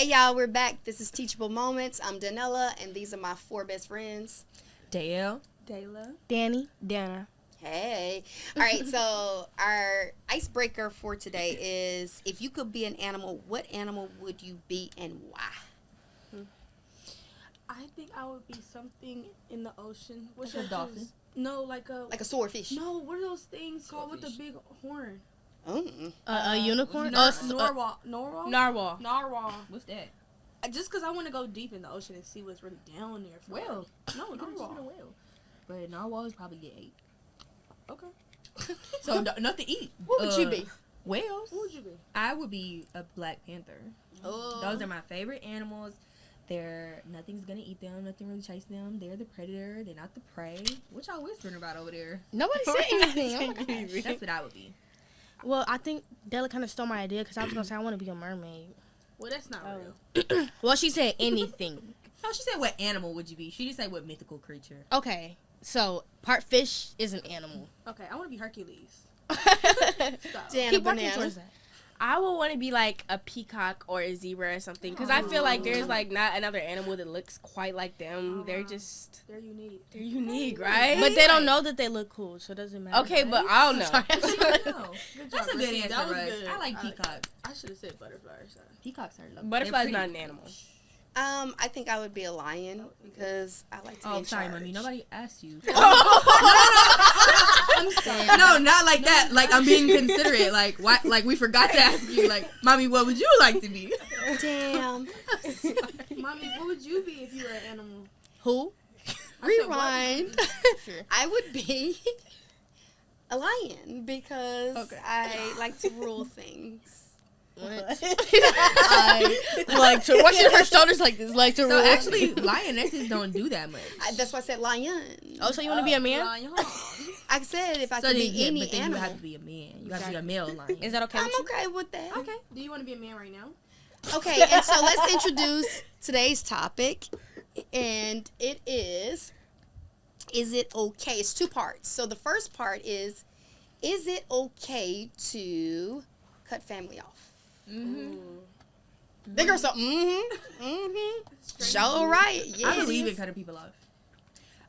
y'all, we're back. This is Teachable Moments. I'm Dannella, and these are my 4 best friends. Dayla, Dani, Dannah. Hey. All right, so our icebreaker for today is, if you could be an animal, what animal would you be and why? I think I would be something in the ocean. What's a dolphin? No, like a swordfish. No, what are those things called with the big horn? A unicorn? Narwhal. Narwhal. What's that? Just because I want to go deep in the ocean and see what's really down there. Whale. No, narwhal. But narwhals probably get ate. Okay. So nothing to eat. What would you be? Whales. What would you be? I would be a black panther. Oh. Those are my favorite animals. Nothing's gonna eat them. Nothing really chase them. They're the predator. They're not the prey. What y'all whispering about over there? Nobody said anything. Oh my gosh. That's what I would be. Well, I think Dayla kind of stole my idea because I was going to say I want to be a mermaid. Well, that's not real. Well, she said anything. No, she said, what animal would you be? She didn't say what mythical creature. Okay, so part fish is an animal. Okay, I want to be Hercules. Dana, Keep working banana. towards that. I would want to be like a peacock or a zebra or something because I feel like there's like not another animal that looks quite like them. They're unique, right? But they don't know that they look cool, so it doesn't matter. Okay, but I don't know. That's a good answer, That was Rush. good. I like peacock. I should have said butterflies. Peacocks are lovely. Butterfly's not an animal. I think I would be a lion because I like to be in sorry, charge. mommy. Nobody asked you. I'm sorry. No, not like that. Like, I'm being considerate. Like, why? Like, we forgot to ask you. Like, mommy, what would you like to be? Damn. Mommy, what would you be if you were an animal? Who? Rewind. Sure. I would be a lion because I like to rule things. I like to. Watching her shoulders like this, like to. So, rule. actually, lionesses don't do that much. That's why I said lion. Oh, so you want to be a man? I said if I So could then, be any but then animal. you have to be a man. You have to be a male lion. Is that okay? I'm with you? okay with that. Okay. Do you want to be a man right now? Okay, and so let's introduce today's topic, and it is it okay? It's 2 parts. So the first part is it okay to cut family off? The girl said, Show right. Yeah, I believe in cutting people off.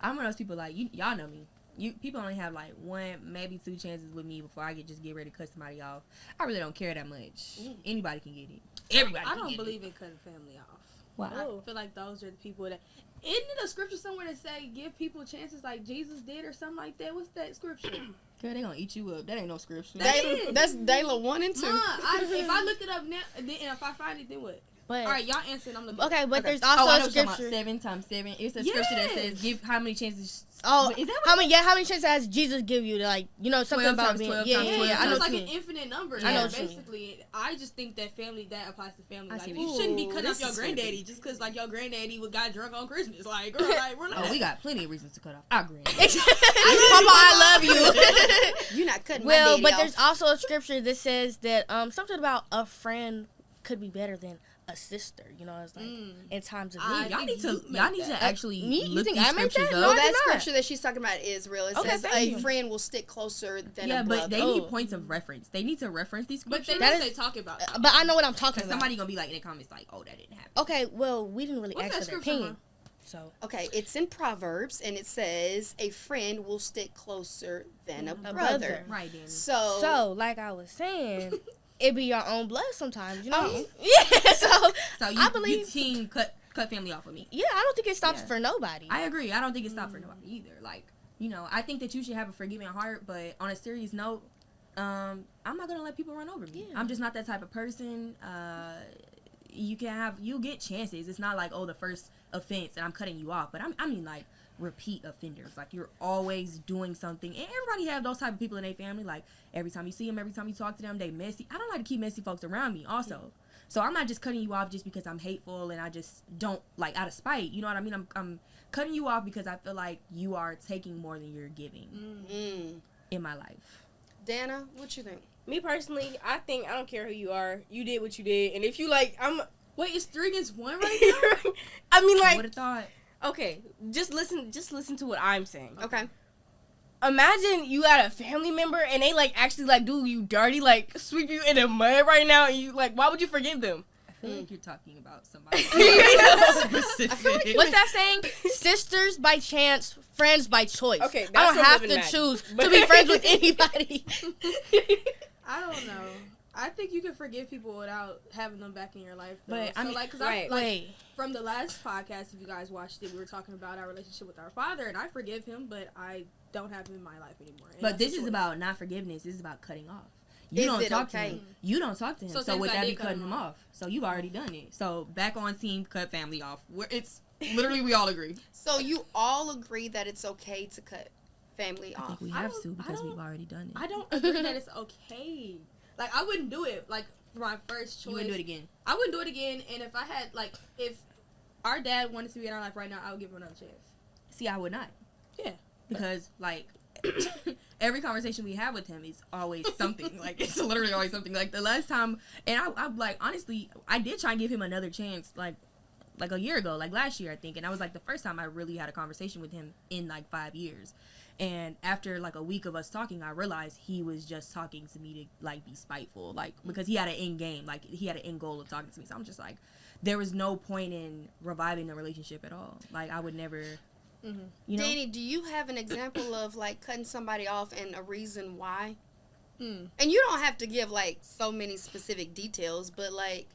I'm one of those people like y'all know me. People only have like 1, maybe 2 chances with me before I just get ready to cut somebody off. I really don't care that much. Anybody can get it. Everybody. I can don't get believe in cutting family off. Why? I feel like those are the people that. Isn't it a scripture somewhere that say give people chances like Jesus did or something like that? What's that scripture? Girl, they gonna eat you up. That ain't no scripture. That's Dayla 1 and 2. Nah, if I look it up now, and if I find it, then what? But All right, y'all answer. I'm looking. okay, but there's I know also a what you're talking scripture. about, 7 times 7. It's a scripture that says give how many chances. Oh, Is that how many chances has Jesus give you to, like, you know, something 12 about times being 12 yeah, times yeah, 12 yeah, I know It's what like you an mean. infinite number. I know Yeah, what you mean. basically, I just think that that applies to family. I Like, see you what shouldn't be you- cutting off your this is granddaddy just because, like, your granddaddy got drunk on Christmas. Like, girl, like, we're not. Oh, we got plenty of reasons to cut off our granddad. Mama, I love you. You're not cutting my Well, daddy but off. there's also a scripture that says that something about a friend could be better than a sister. You know, it's like in times of need. Y'all need to actually me? You look think these I made scriptures that? up. No, Well, I that did not. scripture that she's talking about is real. It Okay, says thank a you. friend will stick closer than Yeah, a brother. but they need points of reference. They need to reference these But scriptures. they That know is- they talk about. But I know what I'm talking Because about. somebody gonna be like in the comments like, oh, that didn't happen. Okay, well, we didn't really What's ask that for their scripture, opinion. So Okay, it's in Proverbs, and it says a friend will stick closer than a brother. brother. Right, then. So, like I was saying, it be your own blood sometimes, you know? Oh. Yeah, so So I believe you team cut family off of me. yeah, I don't think it stops Yeah. for nobody. I agree. I don't think it stopped for nobody either. Like, you know, I think that you should have a forgiving heart, but on a serious note, I'm not gonna let people run over me. Yeah. I'm just not that type of person. You get chances. It's not like, oh, the first offense and I'm cutting you off, but I mean like repeat offenders. Like, you're always doing something, and everybody have those type of people in their family. Like, every time you see them, every time you talk to them, they messy. I don't like to keep messy folks around me also. So I'm not just cutting you off just because I'm hateful and I just don't, like, out of spite. You know what I mean? I'm cutting you off because I feel like you are taking more than you're giving in my life. Dannah, what you think? Me personally, I think I don't care who you are. You did what you did, and if you like, Wait, it's 3 against 1 right now? I mean, I like, would have thought. okay, just listen to what I'm saying. Okay. Imagine you got a family member and they like actually like do you dirty, like sweep you in the mud right now, and you like, why would you forgive them? feel like you're talking about somebody. Specific. What's that saying? Sisters by chance, friends by choice. Okay, I that's don't from have Living to Mac. choose to be friends with anybody. I don't know. I think you can forgive people without having them back in your life. Though. But, I mean, like, 'cause right. Wait. from the last podcast, if you guys watched it, we were talking about our relationship with our father, and I forgive him, but I don't have him in my life anymore. And But that's this a is choice. about not forgiveness. This is about cutting off. You Is don't it talk okay? to him. You don't talk to him. So So say would if I that be did cut cutting him him off? So you've already done it. So back on team cut family off. It's literally we all agree. So you all agree that it's okay to cut family I off. think we I have don't- to I because don't- we've already done it. I don't agree that it's okay. Like, I wouldn't do it, like, for my first choice. You wouldn't do it again. I wouldn't do it again, and if I had, like, if our dad wanted to be in our life right now, I would give him another chance. See, I would not. Yeah. Because, like, every conversation we have with him is always something. Like, it's literally always something. Like, the last time, and I'm like, honestly, I did try and give him another chance, like a year ago, like last year, I think. And that was, like, the first time I really had a conversation with him in, like, 5 years. And after, like, a week of us talking, I realized he was just talking to me to, like, be spiteful. Like, because he had an end game. Like, he had an end goal of talking to me. So I'm just like, there was no point in reviving the relationship at all. Like, I would never... Mm-hmm. You know? Danny, do you have an example of like cutting somebody off and a reason why? Mm. And you don't have to give like so many specific details, but like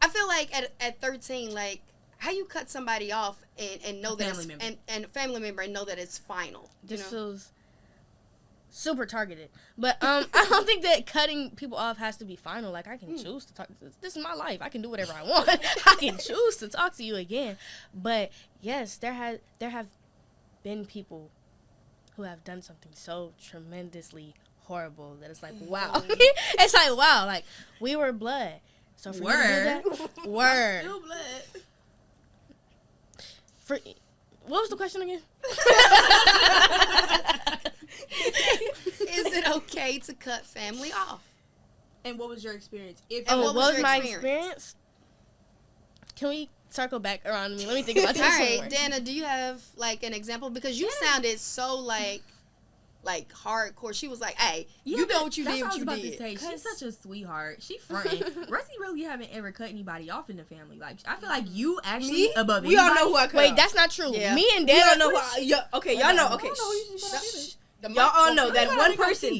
I feel like at 13, like how you cut somebody off and know A that family it's, member. and a family member and know that it's final. This you know? feels super targeted. But I don't think that cutting people off has to be final. Like, I can choose to talk to this is my life. I can do whatever I want. I can choose to talk to you again. But yes, there have been people who have done something so tremendously horrible that it's like, wow. It's like, wow, like we were blood. So for you to do that, word. Still blood. For what was the question again? Is it okay to cut family off? And what was your experience? If And Oh, what what was was your my experience? experience? Can we circle back around me? Let me think about All this. right, more. Dannah, do you have like an example? Because you sounded so like hardcore. She was like, "Hey, Yeah, you know but what you that's did, what what I you was about did." to say. She's such a sweetheart. She fronting. Rusty really haven't ever cut anybody off in the family. Like, I feel like you actually Me? above We all anybody. know who I cut Wait, off. that's not true. Yeah. Me and We all Dan know who okay, y'all know. Okay, shh. Y'all all know that one person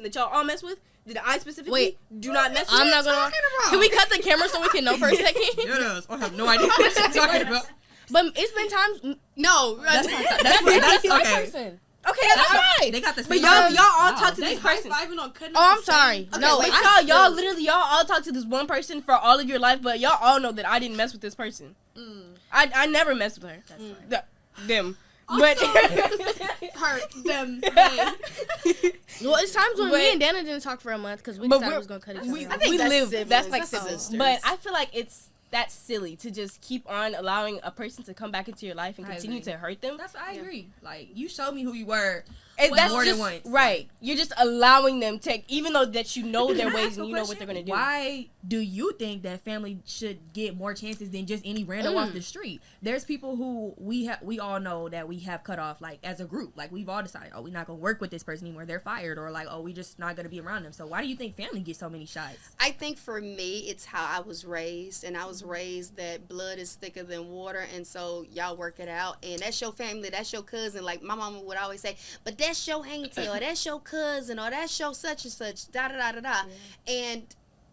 that y'all all mess with, that I specifically Wait. do not mess with. I'm not gonna. Can we cut the camera so we can know for a second? Yes, I have no idea what you're talking about. But it's been times. No, That's Right okay. person. Okay, That's right. They got the but same. y'all all Wow, talk to they this person. high-fiving on cutting Oh, off I'm the same- sorry. Okay, No, wait, Y'all literally y'all all talk to this one person for all of your life, but y'all all know that I didn't mess with this person. I never messed with her. That's fine. Them. Also, But her, them, they. well, it's times when But- me and Dannah didn't talk for a month because we But decided we we're- was gonna cut each we, other off. think we that's live. siblings. That's like That's siblings. sisters. But I feel like that's silly to just keep on allowing a person to come back into your life and I continue agree. to hurt them. I agree. Like, you showed me who you were. And that's more than just once. right. You're just allowing them to, even though that you know their ways and you know what they're gonna do. Why do you think that family should get more chances than just any random off the street? There's people who we all know that we have cut off, like, as a group. Like, we've all decided, oh, we're not gonna work with this person anymore. They're fired, or like, oh, we just not gonna be around them. So why do you think family gets so many shots? I think for me, it's how I was raised, and I was raised that blood is thicker than water, and so y'all work it out, and that's your family, that's your cousin. Like my mama would always say, but that's your hangtail, or that's your cousin, or that's your such and such, da da da da da. And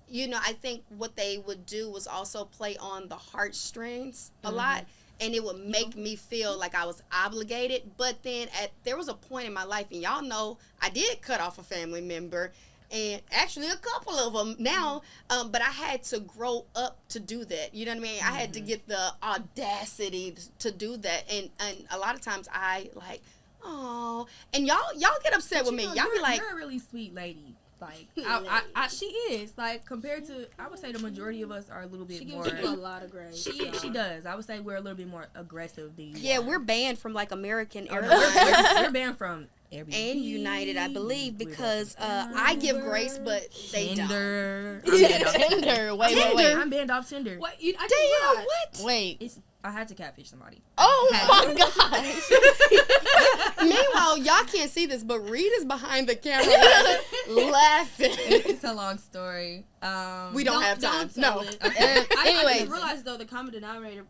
you know, I think what they would do was also play on the heartstrings a lot, and it would make me feel like I was obligated. But then there was a point in my life, and y'all know I did cut off a family member. And actually a couple of them now, but I had to grow up to do that. You know what I mean? I had to get the audacity to do that. And a lot of times I like, oh, and y'all get upset with me. Y'all be like, you're a really sweet lady. Like, she is. Like, compared to, I would say the majority of us are a little bit She more. gives you a lot of grace. She does. I would say we're a little bit more aggressive than you. yeah, are. we're banned from like American We're Airlines banned from everything. and United, I believe, because I give grace, but they don't. Tinder. Tinder. Wait. I'm banned off Tinder. What? I Damn, didn't what? Wait. It's I had to catfish somebody. Oh my gosh. Meanwhile, y'all can't see this, but Reed is behind the camera laughing. It's a long story. We don't have time. Tell No. it. Okay. I Anyways. just realized though the common denominator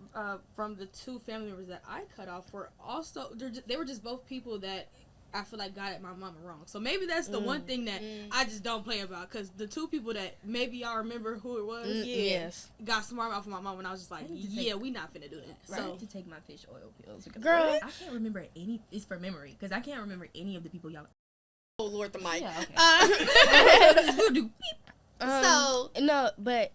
from the two family members that I cut off were also they were just both people that I feel like got at my mama wrong. So maybe that's the one thing that I just don't play about, because the two people that maybe y'all remember who it was, Yes. got smart mouth for my mom, and I was just like, yeah, we not finna do that. So I So need to take my fish oil pills. Because Girl. I can't remember any. It's for memory, because I can't remember any of the people y'all. Oh, Lord, the mic. Yeah, okay. We'll do beep. So, no, but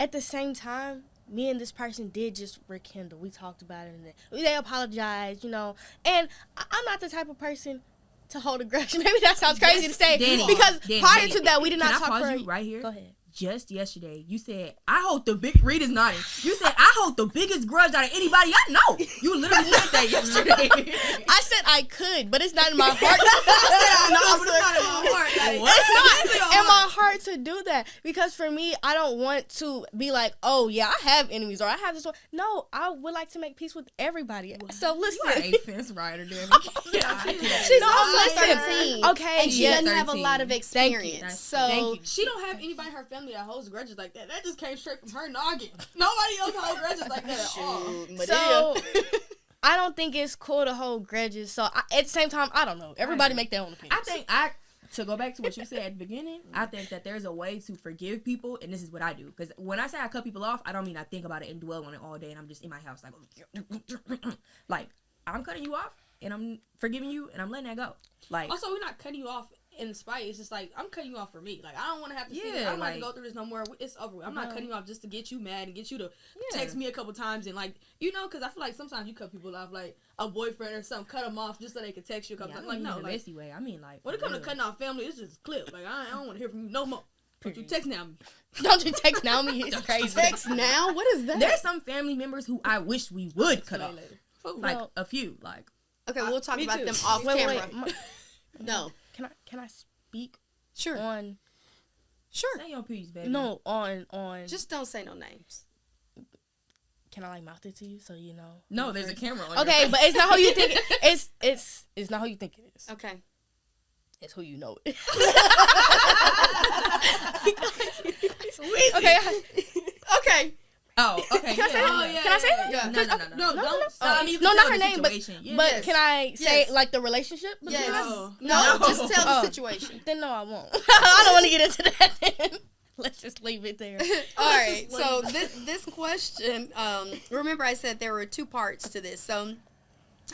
at the same time, me and this person did just rekindle. We talked about it, and they apologized, you know. And I'm not the type of person to hold a grudge. Maybe that sounds crazy to say, Danny, because Danny, prior Danny. to that, we did not Can I talk pause for. you right here? Go ahead. Just yesterday, you said, I hold the big, Reed is nodding. You said, I hold the biggest grudge out of anybody I know. You literally said that yesterday. I said I could, but it's not in my heart. It's not in my heart to do that, because for me, I don't want to be like, oh yeah, I have enemies, or I have this one. No, I would like to make peace with everybody. So listen, You are a fence rider, Danny. she's also 13. Okay, And she yeah, doesn't have a 13. lot of Thank you. experience. So, Thank you. she don't have anybody in her family that holds grudges like that. That just came straight from her noggin. Nobody else holds grudges like that at all. Shoot, So Medea. I don't think it's cool to hold grudges. So at the same time, I don't know. Everybody make their own opinions. I think to go back to what you said at the beginning, I think that there's a way to forgive people, and this is what I do. Because when I say I cut people off, I don't mean I think about it and dwell on it all day, and I'm just in my house like I'm cutting you off, and I'm forgiving you, and I'm letting that go. Like, Also, we're not cutting you off in spite. It's just like, I'm cutting you off for me. Like, I don't want to have to see this. Yeah, I don't want to like- go through this no more. It's over with. I'm not No. cutting you off just to get you mad and get you to Yeah. text me a couple times and, like, you know, because I feel like sometimes you cut people off, like a boyfriend or something, cut them off just so they can text you a couple yeah, I times. don't Like, mean no, in a like, messy way. I mean, like, when it for comes to real. cutting off family, it's just a clip. Like, I don't want to hear from you no more. Don't you Period. text now me. Don't you text now me? It's crazy. Text now? What is that? There's some family members who I wish we would cut Explain off. later. Fuck, Like, Well- a few. Like, Okay, we'll talk Me about too. them off Wait, camera. wait. No. Can I speak Sure. on? Sure. say your piece, baby. No, on. Just don't say no names. Can I like mouth it to you so you know? No, there's a camera on Okay, your but it's not how you think. It's not how you think it is. Okay. It's who you know it. Okay. Okay. Oh, okay. Can I say Oh, that? yeah, Can I say yeah, that? yeah. No, no, no. No, don't. I mean, you No, can not tell her the name, but situation. Yeah. but Yes. can I say Yes. like the relationship? between Yes. us? No. No, No. just tell the Oh. situation. Then no, I won't. I don't want to get into that. Then. Let's just leave it there. All right. So this question, remember I said there were two parts to this. So,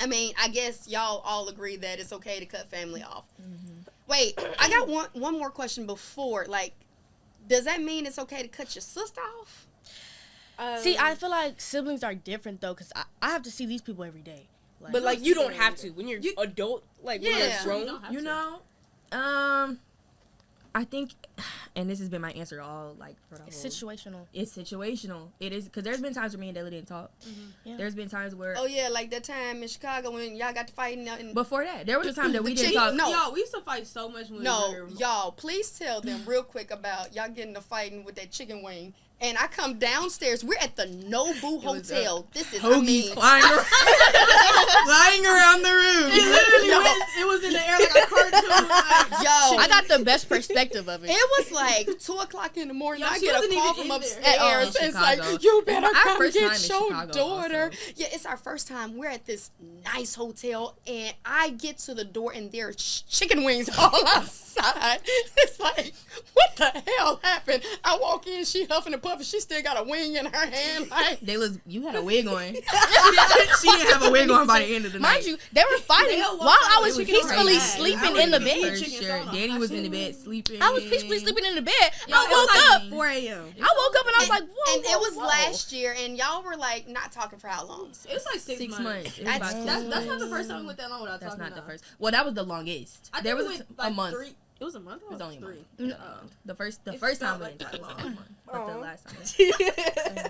I mean, I guess y'all all agree that it's okay to cut family off. Wait, I got one more question before. Like, does that mean it's okay to cut your sister off? See, I feel like siblings are different though, because I have to see these people every day. But like you don't have to when you're You- adult. Like when Yeah. you're You grown. don't have You to. know, I think, and this has been my answer all like for the whole. It's situational. It's situational. It is because there's been times where me and Dayla didn't talk. Yeah. There's been times where Oh yeah, like that time in Chicago when y'all got to fighting. And before that, there was a time that we The didn't chick- talk. no. Y'all, we used to fight so much when we no, were younger. y'all, please tell them real quick about y'all getting to fighting with that chicken wing. And I come downstairs. We're at the Nobu was, Hotel. This is Hoagies flying around, flying around the room. It literally went, it was in the air like a cartoon. Like, Yo, I got the best perspective of it. it was like 2:00 in the morning. Yo, I she get a wasn't call even from in there. upstairs. Oh, in It's Chicago. like, you better Our come first time get in your Chicago daughter. also. Yeah, it's our first time. We're at this nice hotel, and I get to the door, and there are chicken wings all outside. It's like, what the hell happened? I walk in, she huffing and puffing. She still got a wing in her hand. Like, Dayla's, you had a wig on. She didn't have a wig on by the end of the night. Mind you, they were fighting They all while walked I out was with peacefully chicken sleeping on in the their bed. head. For Chicken sure. sauce. Danny was I in the seen bed it. sleeping. I was peacefully sleeping in the bed. Yeah, I it was woke up. 4 a.m. I woke up and I was like, whoa. and it was whoa. last year, and y'all were like not talking for how long? It was like 6 6 months. months. It was That's- about 6 That's months. not the first time we went that long without That's talking. not the though. first. Well, that was the longest. I think There we was went, a like, month. 3. It was a month. It was only a month. Mm. The first It time felt we like didn't talk that was long. only a month. but the last time.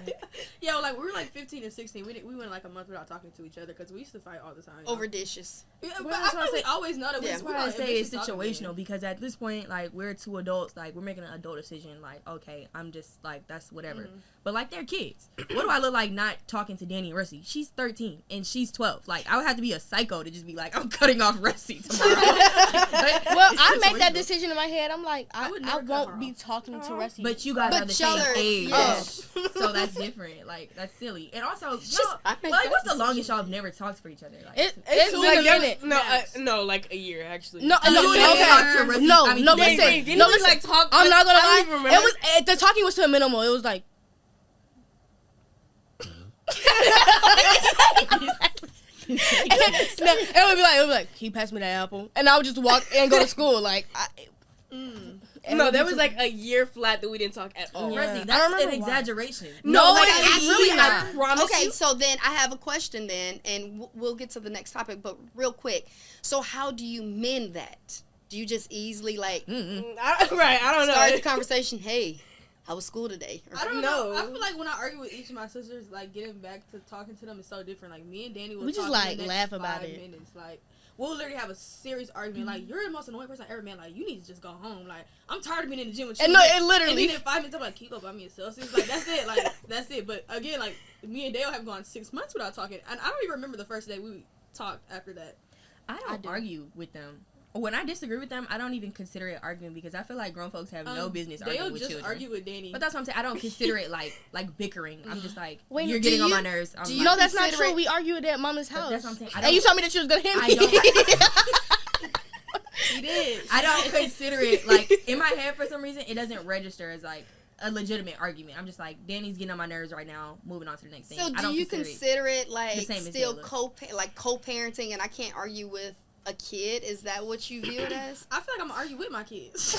Yeah, like we were like 15 and 16. We went like a month without talking to each other because we used to fight all the time. Over dishes. Yeah, but I feel like we always know that we. That's why I say it's situational because at this point, like we're two adults, like we're making an adult decision. Like, okay, I'm just like that's whatever. Mm-hmm. But like they're kids. What do I look like not talking to Dani and Rusty? She's 13 and she's 12. Like I would have to be a psycho to just be like, I'm cutting off Rusty tomorrow. Well, I make that decision in my head. I'm like, I won't be talking to Rusty. But you guys are the same age, yeah. so that's different. Like that's silly. And also, I make like that what's the decision. longest y'all have never talked for each other? Like, It's been a minute. No, like a year actually. No, You didn't talk to Rusty. I mean, listen. No, listen. Like talk. I'm not gonna I lie. don't even remember. It was the talking was to a minimal. It was like. It would be like, can you pass me that apple? And I would just walk and go to school. Like, No, there was like a year flat that we didn't talk at all. Yeah. Rusty, I that's remember an why. exaggeration. No, like, it is really, not. I promise Okay, you. so then I have a question then, and we'll get to the next topic, but real quick. So how do you mend that? Do you just easily, like, I don't know. start the conversation, hey, how was school today? Or I don't No. know. I feel like when I argue with each of my sisters, like getting back to talking to them is so different. Like me and Dani will We just, talk like, in the laugh next about 5 it. minutes. Like we'll literally have a serious argument. Like you're the most annoying person I ever met. Like you need to just go home. Like I'm tired of being in the gym with you. And no, it And literally. then in 5 minutes I'm like, can you go buy me a Celsius? Like that's it. Like that's it. But again, like me and Dale have gone 6 months without talking, and I don't even remember the first day we talked after that. I don't argue with them. When I disagree with them, I don't even consider it arguing because I feel like grown folks have no business arguing Dale with just children. argue with Dani. But that's what I'm saying. I don't consider it like bickering. I'm just like, Wait, you're do getting on you- my nerves. I'm do like, you No, that's not consider true. it- We argued at Mama's house. that's what I'm saying. I And you don't- told me that she was gonna hit I me. don't- he did. I don't consider it like in my head for some reason. It doesn't register as like a legitimate argument. I'm just like, Dani's getting on my nerves right now. Moving on to the next thing. So I do don't you consider it like the same as still Dayla. co-parenting, and I can't argue with a kid? Is that what you view it as? I feel like I'm gonna argue with my kids.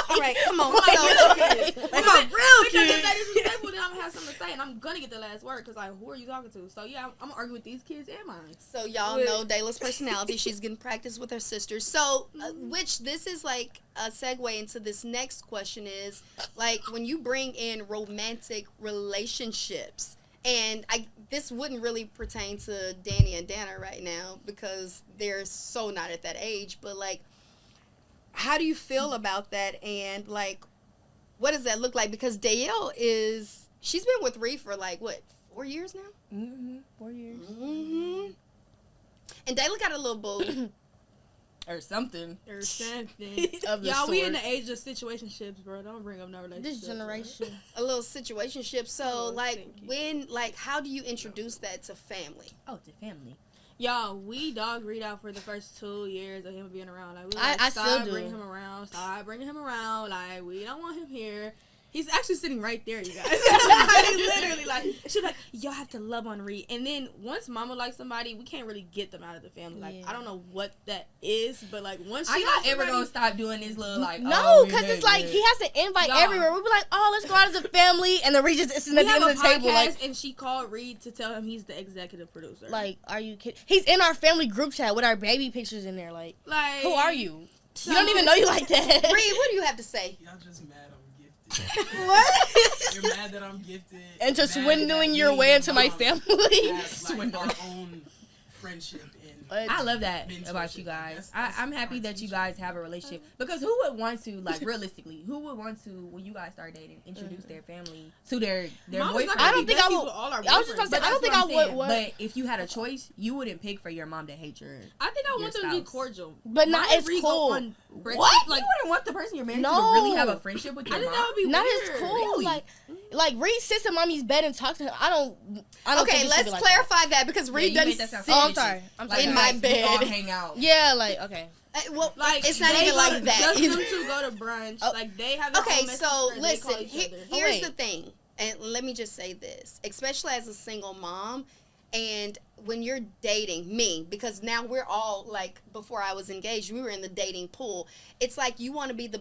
All right, come on. Like, So, I'm a real kid. Because if they disrespectful, then I'm gonna have something to say, and I'm gonna get the last word. Because like, who are you talking to? So yeah, I'm gonna argue with these kids and mine. so y'all know Dayla's personality. She's getting practice with her sisters. So, which this is like a segue into this next question is like when you bring in romantic relationships. And this wouldn't really pertain to Dani and Dannah right now because they're so not at that age. But like, how do you feel about that? And like, what does that look like? Because Dajuel she's been with Reed for like what, 4 years now? 4 years Mm-hmm. And Dayla got a little boo. or something. Or something. Of the Y'all, we in sort. the age of situationships, bro. Don't bring up no relationships. This generation. A little situationship. So Oh, like thank you. how do you introduce that to family? Oh, it's a family. Y'all, we dog Reed out for the first 2 years of him being around. Like, we I like, still stop do. bringing him around. Stop bringing him around. Like, we don't want him here. He's actually sitting right there, you guys. Like, literally, like, she's like, y'all have to love on Reed. And then once mama likes somebody, we can't really get them out of the family. Like, Yeah. I don't know what that is, but like, once Are she y'all likes ever somebody, gonna stop doing this little like? No, oh, because yeah, it's like yeah. he has to invite Y'all. everywhere. We'd be like, oh, let's go out as a family, and then Reed just sitting we at the have end a of the table, podcast, and she called Reed to tell him he's the executive producer. like, are you kidding? He's in our family group chat with our baby pictures in there. Like, who are you? You don't even know you like that. Reed, what do you have to say? Y'all just mad I'm gifted. What? You're mad that I'm gifted. And to Mad swindling that your me way and into my mom family. have, like, our own friendship and I love that mentorship. about you guys. That's I'm happy my that you teacher. guys have a relationship because who would want to, like, realistically, who would want to when you guys start dating introduce their family to their Mama's boyfriend? not gonna I don't be think I besties would- with all our I was just about to say, boyfriends. I don't think That's I what would I'm want- saying. But if you had a choice, you wouldn't pick for your mom to hate your. I think I want Your them to be spouse. cordial. But not Why as Reed go cool. on break- What? Like, You wouldn't want the person you're married to No. really have a friendship with your I think mom? that would be Not weird. as cool. Really? Like Reed sits in mommy's bed and talks to her. I don't Okay, think it should let's be like clarify that because Reed you doesn't made that sound sit. Oh, I'm sorry. I'm Like, sorry. In my we bed. all hang out. that. Yeah, like, okay. Well, Like it's not they even go like to- that. Just them either. two go to brunch. Oh, Like they have their Okay, own message so and they call listen, each other. here's wait. the thing, and let me just say this, especially as a single mom, and when you're dating me, because now we're all like, before I was engaged, we were in the dating pool. It's like you want to be the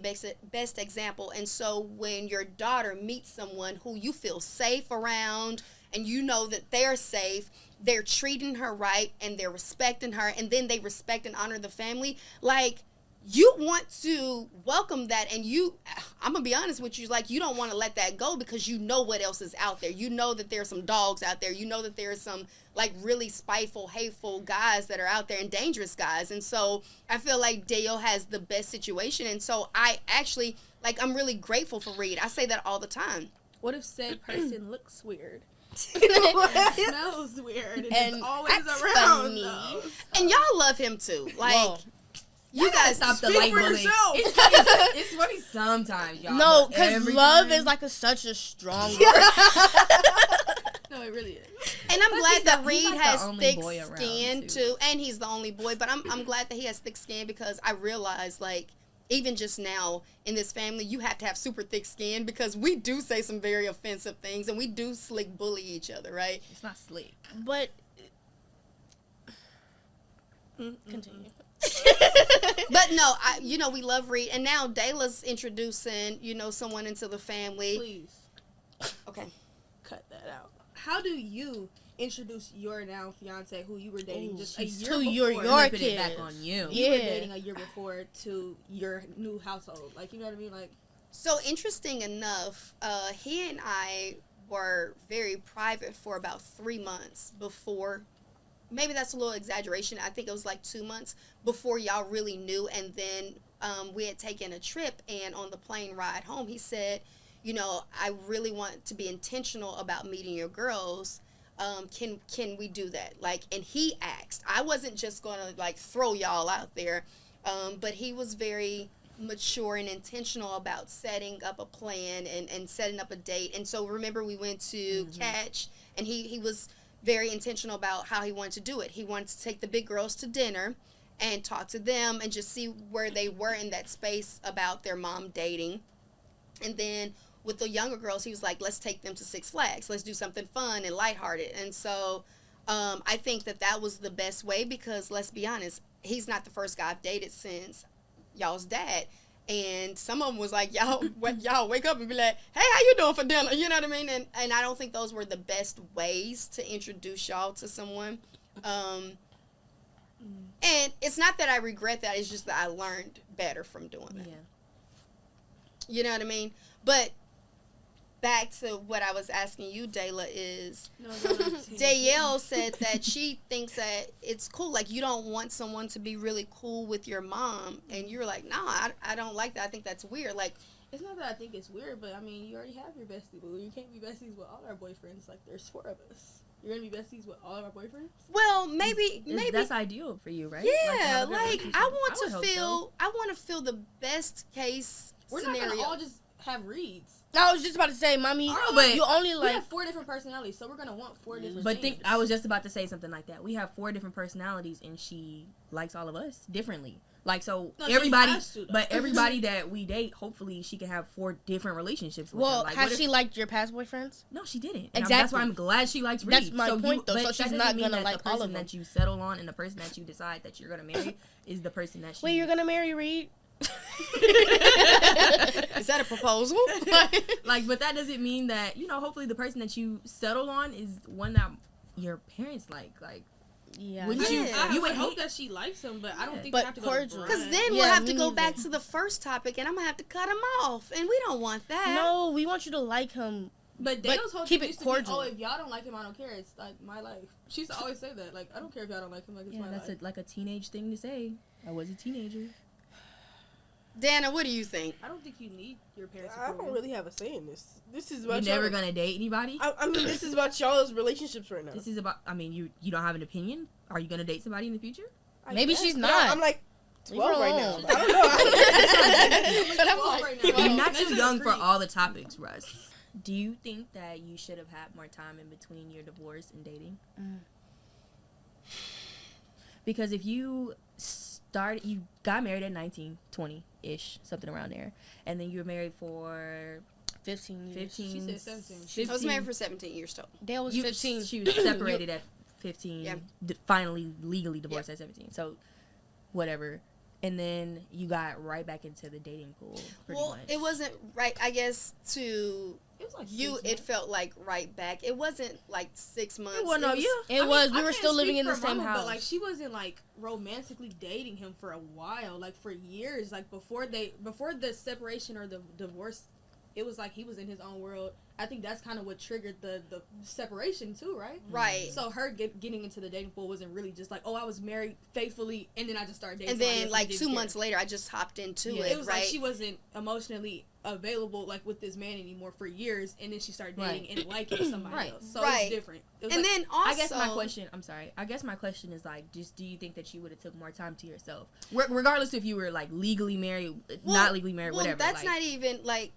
best example, and so when your daughter meets someone who you feel safe around, and you know that they're safe, they're treating her right, and they're respecting her, and then they respect and honor the family, like, you want to welcome that, and I'm gonna be honest with you, like, you don't want to let that go because you know what else is out there. You know that there's some dogs out there. You know that there's some like really spiteful, hateful guys that are out there and dangerous guys. And so I feel like Dale has the best situation. And so I actually, like, I'm really grateful for Reed. I say that all the time. What if said person looks weird? It smells weird and it's always around. Funny. And y'all love him too. Like, whoa. You guys stop the light bullying. It's funny sometimes, y'all. No, because love is like such a strong word. No, it really is. And I'm glad that Reed has thick skin too. And he's the only boy. But I'm glad that he has thick skin because I realize, like, even just now in this family, you have to have super thick skin because we do say some very offensive things and we do slick bully each other, right? It's not slick. But continue. But no, we love Reed, and now Dayla's introducing, someone into the family. Please. Okay. Cut that out. How do you introduce your now fiance, who you were dating just a year to before? your kids. It back on you. You were dating a year before to your new household. Like, you know what I mean? Like, so interesting enough, he and I were very private for about 3 months before. Maybe that's a little exaggeration. I think it was like 2 months before y'all really knew. And then we had taken a trip, and on the plane ride home, he said, I really want to be intentional about meeting your girls. Can we do that? Like, and he asked. I wasn't just going to, like, throw y'all out there. But he was very mature and intentional about setting up a plan and setting up a date. And so, remember, we went to Catch, and he was very intentional about how he wanted to do it. He wanted to take the big girls to dinner and talk to them and just see where they were in that space about their mom dating. And then with the younger girls, he was like, let's take them to Six Flags. Let's do something fun and lighthearted. And so I think that was the best way because, let's be honest, he's not the first guy I've dated since y'all's dad. And some of them was like, y'all wake up and be like, hey, how you doing for dinner? You know what I mean? And I don't think those were the best ways to introduce y'all to someone. And it's not that I regret that. It's just that I learned better from doing that. Yeah. You know what I mean? But back to what I was asking you, Dayla, is Dajuel said that she thinks that it's cool. Like, you don't want someone to be really cool with your mom. And you're like, no, I don't like that. I think that's weird. Like, it's not that I think it's weird, but, I mean, you already have your bestie boo. You can't be besties with all our boyfriends. Like, there's 4 of us. You're going to be besties with all of our boyfriends? Well, maybe that's ideal for you, right? Yeah, like I want to feel the best case scenario. We're not going to all just have reads. I was just about to say, Mommy, but you only we have 4 different personalities, so we're going to want 4 different things. I was just about to say something like that. We have 4 different personalities, and she likes all of us differently. Like, so everybody that we date, hopefully she can have 4 different relationships with. Well, like, has she liked your past boyfriends? No, she didn't. Exactly. That's why I'm glad she likes Reed. That's my point, though. So she's not going to like all of them. The person that you settle on and the person that you decide that you're going to marry is the person that she... Wait, you're going to marry Reed? Is that a proposal? But that doesn't mean that, hopefully the person that you settle on is one that your parents like. Yeah. Wouldn't you? I would hope that she likes him, but I don't think we have to cordial. Because then we'll have to go back to the first topic, and I'm gonna have to cut him off, and we don't want that. No, we want you to like him. But Dale's whole keep thing it used cordial. To be, if y'all don't like him, I don't care. It's like my life. She used to always say that. Like, I don't care if y'all don't like him. Like, it's my life. That's like a teenage thing to say. I was a teenager. Dannah, what do you think? I don't think you need your parents' I don't really have a say in this. This is about You're never gonna date anybody? I mean, this is about y'all's relationships right now. This is about, you don't have an opinion? Are you gonna date somebody in the future? Maybe she's not. I'm like 12 right now. I don't know. But I'm like, you're not too young for all the topics, Russ. Do you think that you should have had more time in between your divorce and dating? Because if you got married at 19, 20-ish, something around there, and then you were married for 15 years. She said 17. I was married for 17 years total. Dale was 15. She was separated at 15, finally legally divorced at 17. So, whatever. And then you got right back into the dating pool, pretty much. It wasn't right, I guess, to It was like it felt like right back. It wasn't like 6 months. It wasn't no you. It was. We were still living in the same house. But like she wasn't like romantically dating him for a while, like for years. Like before the separation or the divorce, it was like he was in his own world. I think that's kind of what triggered the separation too, right? Right. So her getting into the dating pool wasn't really just like, oh, I was married faithfully, and then I just started dating. And then like 2 months later, I just hopped into it. It was like she wasn't emotionally available like with this man anymore for years, and then she started dating and liking somebody else. So it's different. It was and like, then also, I guess my question is like, just do you think that you would have took more time to yourself, regardless if you were like legally married, not legally married, whatever? That's not even like.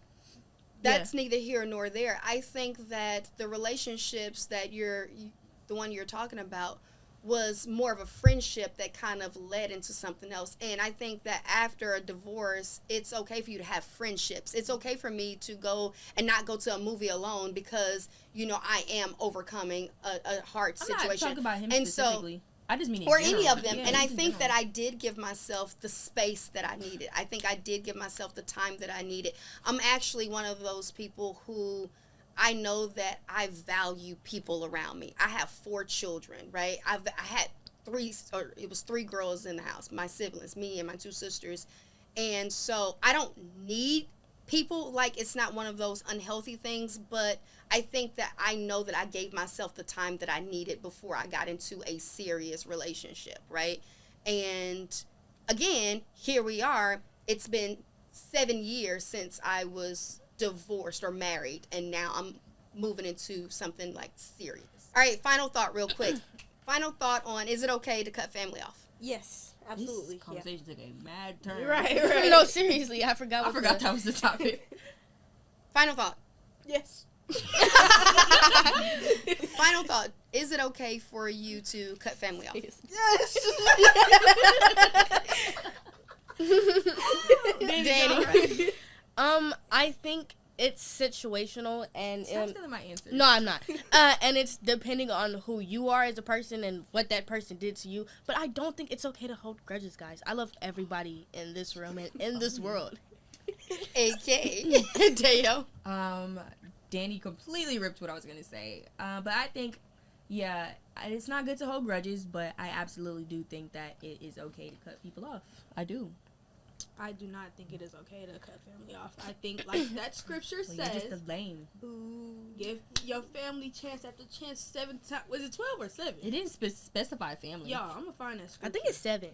That's neither here nor there. I think that the relationships that the one you're talking about, was more of a friendship that kind of led into something else. And I think that after a divorce, it's okay for you to have friendships. It's okay for me to go and not go to a movie alone because, I am overcoming a hard situation. I'm not talking about him and specifically. So, I just mean or in any general. of them. Yeah, and I think that I did give myself the space that I needed. I think I did give myself the time that I needed. I'm actually one of those people who I know that I value people around me. I have 4 children, right? I had 3 girls in the house, my siblings, me and my 2 sisters. And so I don't need people, like it's not one of those unhealthy things, but I think that I know that I gave myself the time that I needed before I got into a serious relationship, right? And again, here we are. It's been 7 years since I was divorced or married, and now I'm moving into something like serious. All right, final thought real quick. Final thought on, is it okay to cut family off? Yes, absolutely. This conversation took a mad turn. Right. No, seriously, I forgot that was the topic. Final thought. Yes. Final thought. Is it okay for you to cut family off? Yes. Danny. I think it's situational and Stop stealing my answer. no, I'm not. And it's depending on who you are as a person and what that person did to you. But I don't think it's okay to hold grudges, guys. I love everybody in this room and in this world. A.K. Deo. Danny completely ripped what I was gonna say. But I think, it's not good to hold grudges, but I absolutely do think that it is okay to cut people off. I do. I do not think it is okay to cut family off. I think, like that scripture Well, says, you're just a lame. give your family chance after chance 7 times. Was it 12 or 7? It didn't specify family. Y'all, I'm gonna find that scripture. I think it's 7.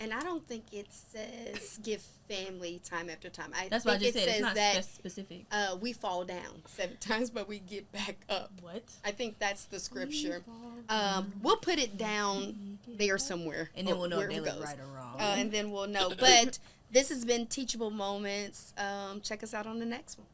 And I don't think it says give family time after time. That's what I just said. It's not that specific. we fall down 7 times, but we get back up. What? I think that's the scripture. We'll put it down there somewhere. And then we'll know if where it Dayla's goes. right or wrong. And then we'll know. But this has been Teachable Moments. Check us out on the next one.